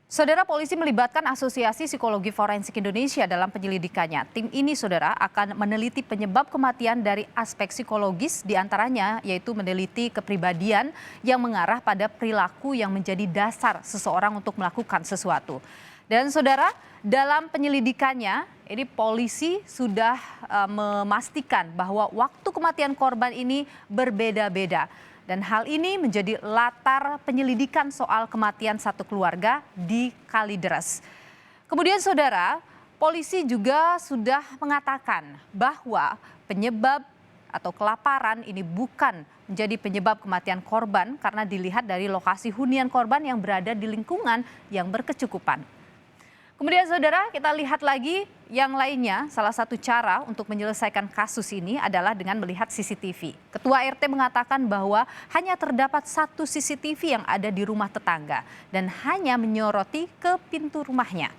Saudara, polisi melibatkan Asosiasi Psikologi Forensik Indonesia dalam penyelidikannya. Tim ini, saudara, akan meneliti penyebab kematian dari aspek psikologis, diantaranya yaitu meneliti kepribadian yang mengarah pada perilaku yang menjadi dasar seseorang untuk melakukan sesuatu. Dan saudara, dalam penyelidikannya, ini polisi sudah memastikan bahwa waktu kematian korban ini berbeda-beda. Dan hal ini menjadi latar penyelidikan soal kematian satu keluarga di Kalideres. Kemudian saudara, polisi juga sudah mengatakan bahwa penyebab atau kelaparan ini bukan menjadi penyebab kematian korban karena dilihat dari lokasi hunian korban yang berada di lingkungan yang berkecukupan. Kemudian saudara, kita lihat lagi yang lainnya. Salah satu cara untuk menyelesaikan kasus ini adalah dengan melihat CCTV. Ketua RT mengatakan bahwa hanya terdapat satu CCTV yang ada di rumah tetangga dan hanya menyoroti ke pintu rumahnya.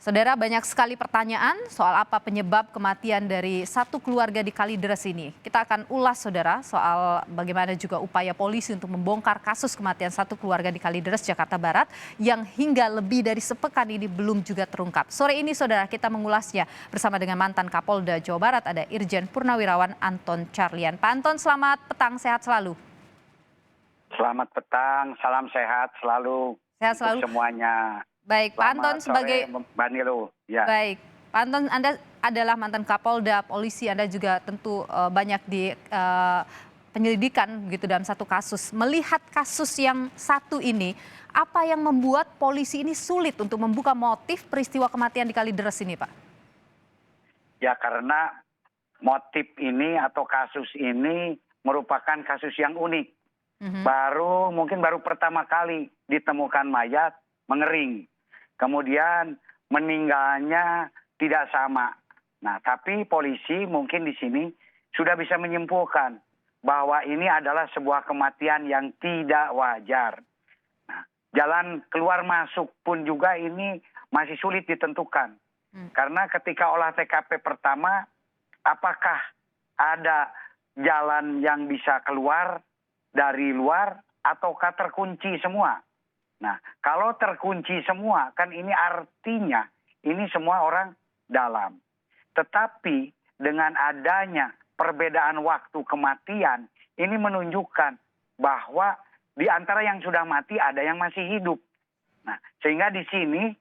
Saudara, banyak sekali pertanyaan soal apa penyebab kematian dari satu keluarga di Kalideres ini. Kita akan ulas, saudara, soal bagaimana juga upaya polisi untuk membongkar kasus kematian satu keluarga di Kalideres, Jakarta Barat, yang hingga lebih dari sepekan ini belum juga terungkap. Sore ini, saudara, kita mengulasnya bersama dengan mantan Kapolda Jawa Barat, ada Irjen Purnawirawan Anton Carlyan. Pak Anton, selamat petang, sehat selalu. Selamat petang, salam sehat selalu. Sehat selalu. Untuk semuanya. Baik, Pak Anton sebagai Mbak Nilo. Ya. Baik, Pak Anton, Anda adalah mantan Kapolda, polisi, Anda juga tentu banyak di penyelidikan gitu dalam satu kasus. Melihat kasus yang satu ini, apa yang membuat polisi ini sulit untuk membuka motif peristiwa kematian di Kalideres ini, Pak? Ya, karena motif ini atau kasus ini merupakan kasus yang unik. Mungkin baru pertama kali ditemukan mayat mengering. Kemudian meninggalnya tidak sama. Nah, tapi polisi mungkin di sini sudah bisa menyimpulkan bahwa ini adalah sebuah kematian yang tidak wajar. Nah, jalan keluar masuk pun juga ini masih sulit ditentukan. Karena ketika olah TKP pertama, apakah ada jalan yang bisa keluar dari luar ataukah terkunci semua? Nah, kalau terkunci semua, kan ini artinya ini semua orang dalam. Tetapi dengan adanya perbedaan waktu kematian, ini menunjukkan bahwa di antara yang sudah mati ada yang masih hidup. Nah, sehingga di sini,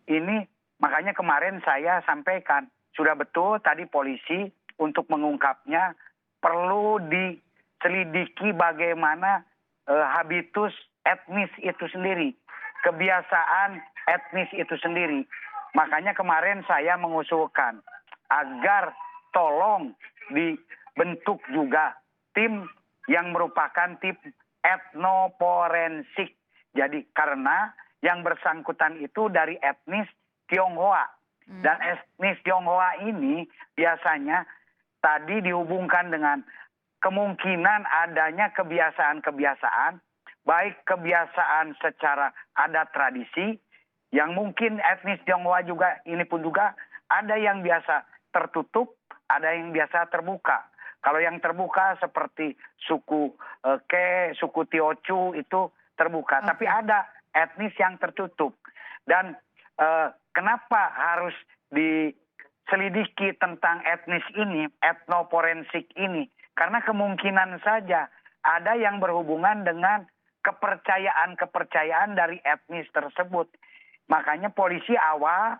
ini makanya kemarin saya sampaikan, sudah betul tadi polisi untuk mengungkapnya perlu diselidiki bagaimana habitus etnis itu sendiri, kebiasaan etnis itu sendiri. Makanya kemarin saya mengusulkan agar tolong dibentuk juga tim yang merupakan tim etnoforensik. Jadi karena yang bersangkutan itu dari etnis Tionghoa. Dan etnis Tionghoa ini biasanya tadi dihubungkan dengan kemungkinan adanya kebiasaan-kebiasaan, baik kebiasaan secara adat tradisi, yang mungkin etnis Tionghoa juga, ini pun juga ada yang biasa tertutup, ada yang biasa terbuka. Kalau yang terbuka seperti suku Ke, suku Tiochu itu terbuka. Tapi ada etnis yang tertutup. Dan kenapa harus diselidiki tentang etnis ini, etnoforensik ini? Karena kemungkinan saja ada yang berhubungan dengan kepercayaan dari etnis tersebut. Makanya polisi awal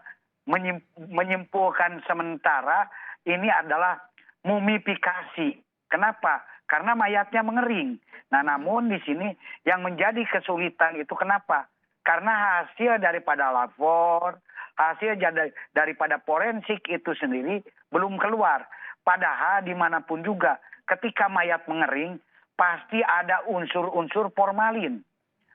menyimpulkan sementara ini adalah mumifikasi. Kenapa? Karena mayatnya mengering. Nah, namun di sini yang menjadi kesulitan itu kenapa? Karena hasil daripada lapor, hasil daripada forensik itu sendiri belum keluar. Padahal dimanapun juga ketika mayat mengering, pasti ada unsur-unsur formalin.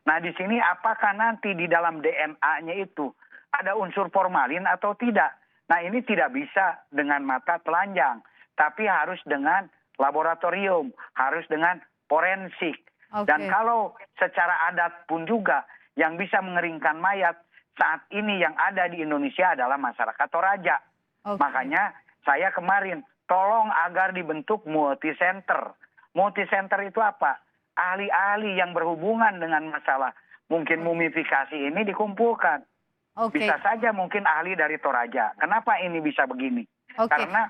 Nah, di sini apakah nanti di dalam DNA-nya itu ada unsur formalin atau tidak? Nah, ini tidak bisa dengan mata telanjang, tapi harus dengan laboratorium, harus dengan forensik. Dan kalau secara adat pun juga yang bisa mengeringkan mayat saat ini yang ada di Indonesia adalah masyarakat Toraja. Makanya saya kemarin tolong agar dibentuk multi center. Multi center itu apa? Ahli-ahli yang berhubungan dengan masalah mungkin mumifikasi ini dikumpulkan. Oke, Bisa saja mungkin ahli dari Toraja. Kenapa ini bisa begini? oke, Karena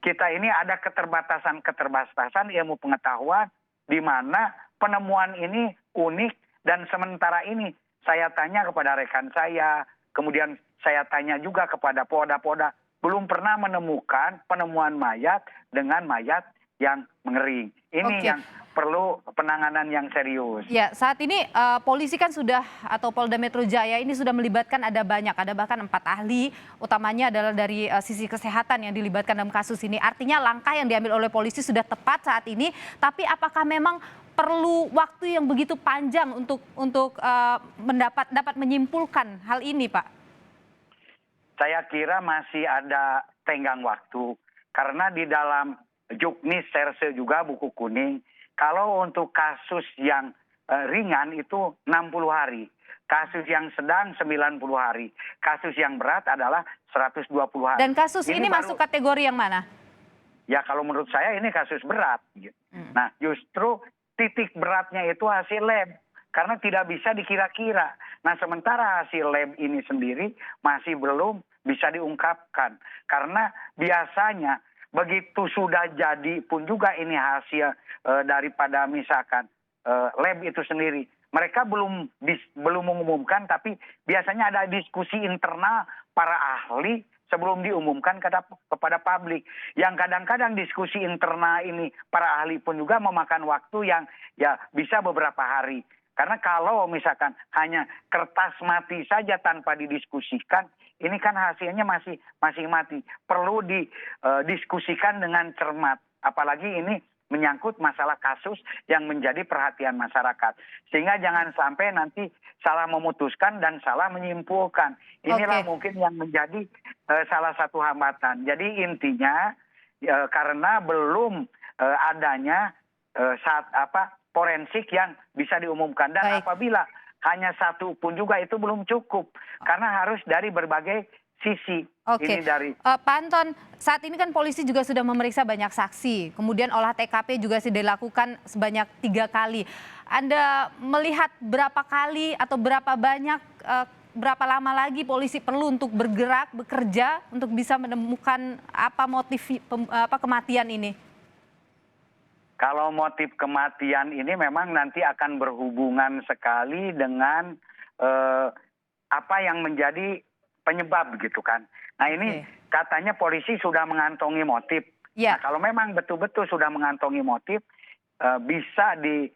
kita ini ada keterbatasan ilmu pengetahuan di mana penemuan ini unik dan sementara ini saya tanya kepada rekan saya, kemudian saya tanya juga kepada Polda, belum pernah menemukan penemuan mayat dengan mayat yang mengering. Ini oke. yang perlu penanganan yang serius. Ya, saat ini polisi kan sudah atau Polda Metro Jaya ini sudah melibatkan ada bahkan 4 ahli, utamanya adalah dari sisi kesehatan yang dilibatkan dalam kasus ini. Artinya langkah yang diambil oleh polisi sudah tepat saat ini, tapi apakah memang perlu waktu yang begitu panjang untuk dapat menyimpulkan hal ini, Pak? Saya kira masih ada tenggang waktu karena di dalam Juknis Serse juga buku kuning, kalau untuk kasus yang ringan itu 60 hari, kasus yang sedang 90 hari, kasus yang berat adalah 120 hari. Dan kasus ini masuk kategori yang mana? Ya kalau menurut saya ini kasus berat. Gitu. Nah justru titik beratnya itu hasil lab. Karena tidak bisa dikira-kira. Nah sementara hasil lab ini sendiri masih belum bisa diungkapkan. Karena biasanya begitu sudah jadi pun juga ini hasil daripada misalkan lab itu sendiri. Mereka belum mengumumkan tapi biasanya ada diskusi internal para ahli sebelum diumumkan kepada publik. Yang kadang-kadang diskusi internal ini para ahli pun juga memakan waktu yang ya bisa beberapa hari. Karena kalau misalkan hanya kertas mati saja tanpa didiskusikan, ini kan hasilnya masih mati. Perlu didiskusikan dengan cermat. Apalagi ini menyangkut masalah kasus yang menjadi perhatian masyarakat. Sehingga jangan sampai nanti salah memutuskan dan salah menyimpulkan. Inilah mungkin yang menjadi salah satu hambatan. Jadi intinya karena belum adanya forensik yang bisa diumumkan. Dan apabila hanya satu pun juga itu belum cukup. Karena harus dari berbagai sisi. Oke, Ini dari Pak Anton, saat ini kan polisi juga sudah memeriksa banyak saksi. Kemudian olah TKP juga sudah dilakukan sebanyak 3 kali. Anda melihat berapa kali atau berapa banyak, berapa lama lagi polisi perlu untuk bergerak, bekerja untuk bisa menemukan apa motif kematian ini? Kalau motif kematian ini memang nanti akan berhubungan sekali dengan apa yang menjadi penyebab gitu kan. Nah ini katanya polisi sudah mengantongi motif. Nah kalau memang betul-betul sudah mengantongi motif, bisa di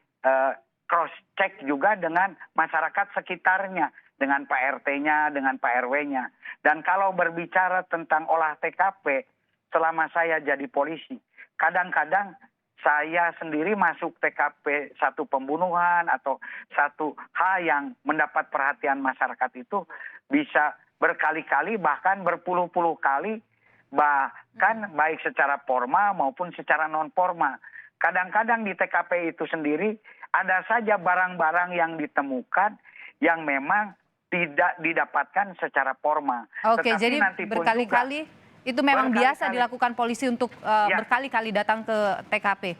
cross check juga dengan masyarakat sekitarnya, dengan Pak RT-nya, dengan Pak RW-nya. Dan kalau berbicara tentang olah TKP, selama saya jadi polisi, kadang-kadang saya sendiri masuk TKP satu pembunuhan atau satu hal yang mendapat perhatian masyarakat itu bisa berkali-kali bahkan berpuluh-puluh kali, bahkan baik secara formal maupun secara non formal. Kadang-kadang di TKP itu sendiri ada saja barang-barang yang ditemukan yang memang tidak didapatkan secara formal. Oke, jadi berkali-kali itu memang biasa dilakukan polisi untuk berkali-kali datang ke TKP.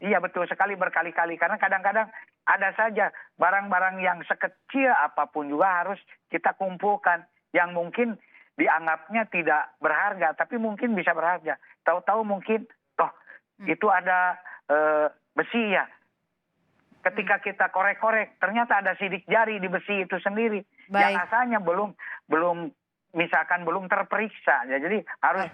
Iya betul sekali berkali-kali karena kadang-kadang ada saja barang-barang yang sekecil apapun juga harus kita kumpulkan yang mungkin dianggapnya tidak berharga tapi mungkin bisa berharga. Tahu-tahu mungkin itu ada besi ya. Ketika kita korek-korek ternyata ada sidik jari di besi itu sendiri. Yang asalnya belum misalkan belum terperiksa ya, jadi harus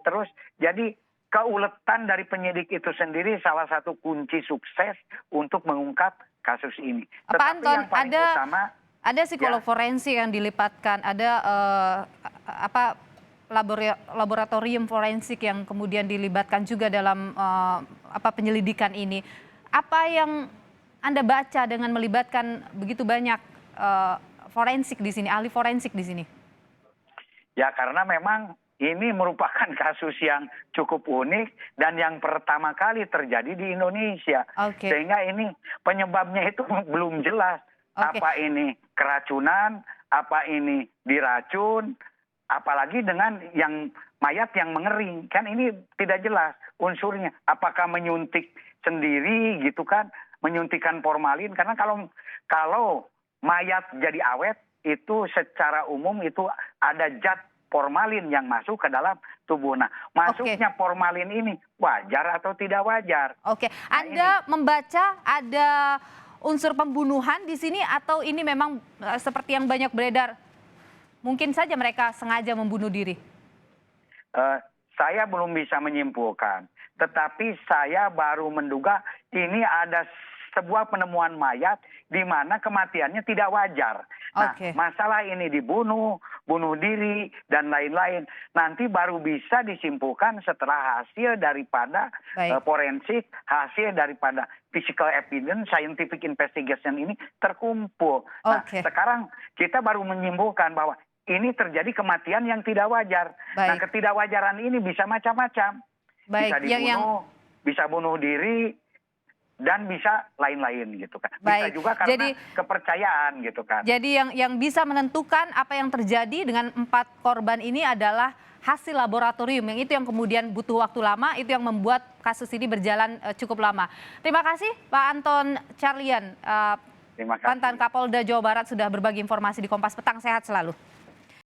terus jadi keuletan dari penyidik itu sendiri salah satu kunci sukses untuk mengungkap kasus ini. Pak Anton, yang paling utama ada psikolog forensik yang dilibatkan, ada laboratorium forensik yang kemudian dilibatkan juga dalam penyelidikan ini. Apa yang Anda baca dengan melibatkan begitu banyak forensik di sini, ahli forensik di sini? Ya karena memang ini merupakan kasus yang cukup unik dan yang pertama kali terjadi di Indonesia. Sehingga ini penyebabnya itu belum jelas. Apa ini keracunan, apa ini diracun, apalagi dengan yang mayat yang mengering. Kan ini tidak jelas unsurnya. Apakah menyuntik sendiri gitu kan, menyuntikkan formalin. Karena kalau mayat jadi awet itu secara umum itu ada zat formalin yang masuk ke dalam tubuh. Nah, masuknya formalin ini wajar atau tidak wajar? Oke, Anda membaca ada unsur pembunuhan di sini atau ini memang seperti yang banyak beredar? Mungkin saja mereka sengaja membunuh diri. Saya belum bisa menyimpulkan, tetapi saya baru menduga ini ada sebuah penemuan mayat di mana kematiannya tidak wajar. Nah, masalah ini bunuh diri, dan lain-lain. Nanti baru bisa disimpulkan setelah hasil daripada forensik, hasil daripada physical evidence, scientific investigation ini terkumpul. Nah, sekarang kita baru menyimpulkan bahwa ini terjadi kematian yang tidak wajar. Nah, ketidakwajaran ini bisa macam-macam. Bisa dibunuh, bisa bunuh diri, dan bisa lain-lain gitu kan. Bisa juga karena kepercayaan gitu kan. Jadi yang bisa menentukan apa yang terjadi dengan 4 korban ini adalah hasil laboratorium, yang itu yang kemudian butuh waktu lama, itu yang membuat kasus ini berjalan cukup lama. Terima kasih Pak Anton Carlyan, mantan Kapolda Jawa Barat, sudah berbagi informasi di Kompas Petang. Sehat selalu.